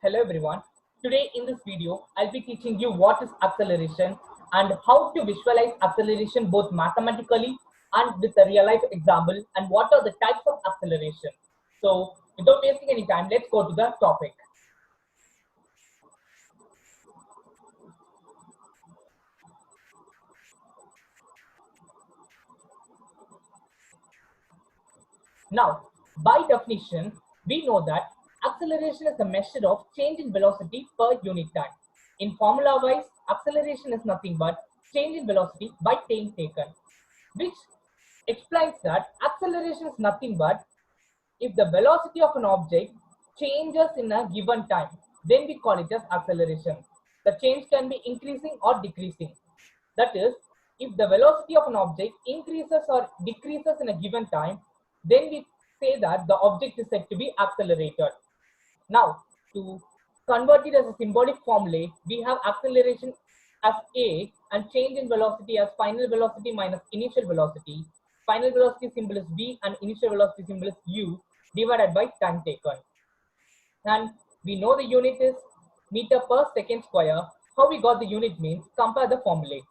Hello everyone. Today in this video, I'll be teaching you what is acceleration and how to visualize acceleration both mathematically and with a real life example and what are the types of acceleration. So without wasting any time, let's go to the topic. Now, by definition, we know that acceleration is a measure of change in velocity per unit time. In formula wise, acceleration is nothing but change in velocity by time taken, which explains that acceleration is nothing but if the velocity of an object changes in a given time, then we call it as acceleration. The change can be increasing or decreasing. That is, if the velocity of an object increases or decreases in a given time, then we say that the object is said to be accelerated. Now, to convert it as a symbolic formula, we have acceleration as A and change in velocity as final velocity minus initial velocity. Final velocity symbol is V and initial velocity symbol is U divided by time taken. And we know the unit is meter per second square. How we got the unit means compare the formula.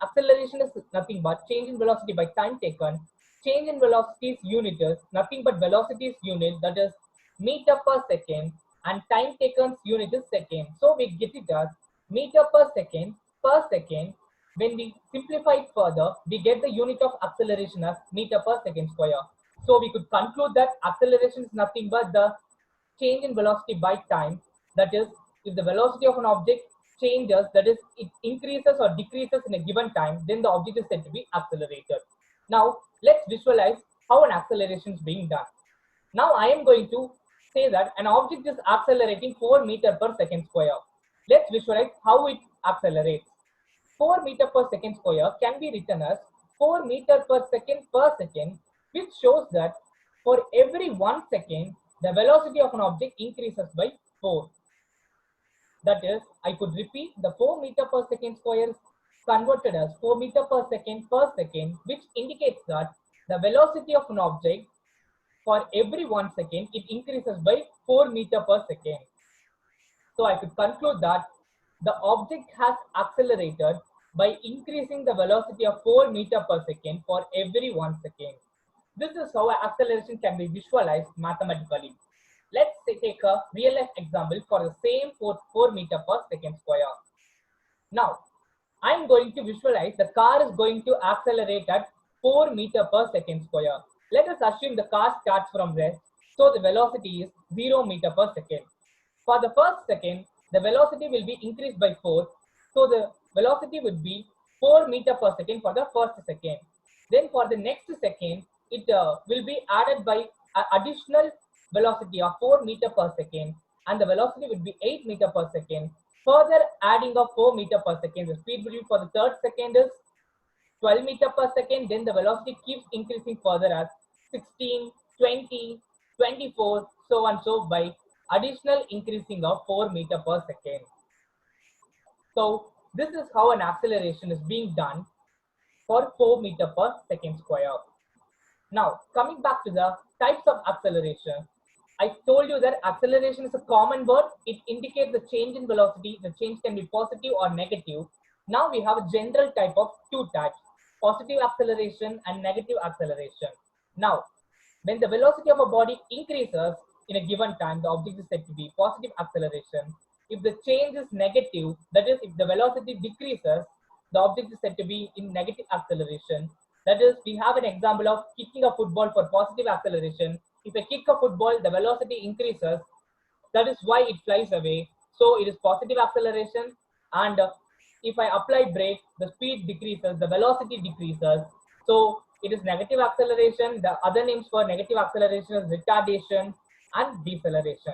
Acceleration is nothing but change in velocity by time taken. Change in velocity is unit is nothing but velocity is unit, that is meter per second, and time taken unit is second. So we get it as meter per second. When we simplify it further, we get the unit of acceleration as meter per second square. So we could conclude that acceleration is nothing but the change in velocity by time. That is, if the velocity of an object changes, that is, it increases or decreases in a given time, then the object is said to be accelerated. Now, let's visualize how an acceleration is being done. Now, I am going to say that an object is accelerating 4 meter per second square. Let's visualize how it accelerates. 4 meter per second square can be written as 4 meter per second, which shows that for every 1 second, the velocity of an object increases by 4. That is, I could repeat the 4 meter per second square is converted as 4 meter per second, which indicates that the velocity of an object for every 1 second, it increases by 4 meter per second. So I could conclude that the object has accelerated by increasing the velocity of 4 meter per second for every 1 second. This is how acceleration can be visualized mathematically. Let's take a real life example for the same 4 meter per second square. Now, I am going to visualize the car is going to accelerate at 4 meter per second square. Let us assume the car starts from rest, so the velocity is 0 meter per second. For the first second, the velocity will be increased by 4, so the velocity would be 4 meter per second for the first second. Then for the next second, it will be added by additional velocity of 4 meter per second, and the velocity would be 8 meter per second. Further adding of 4 meter per second, the speed will be for the third second is 12 meter per second. Then the velocity keeps increasing further as 16, 20, 24, so and so by additional increasing of 4 meter per second. So this is how an acceleration is being done for 4 meter per second square. Now, coming back to the types of acceleration, I told you that acceleration is a common word. It indicates the change in velocity. The change can be positive or negative. Now we have a general type of 2 types, positive acceleration and negative acceleration. Now, when the velocity of a body increases in a given time, the object is said to be positive acceleration. If the change is negative, that is, if the velocity decreases, the object is said to be in negative acceleration. That is, we have an example of kicking a football for positive acceleration. If I kick a football, the velocity increases. That is why it flies away. So it is positive acceleration. And if I apply brake, the speed decreases, the velocity decreases. So it is negative acceleration. The other names for negative acceleration is retardation and deceleration.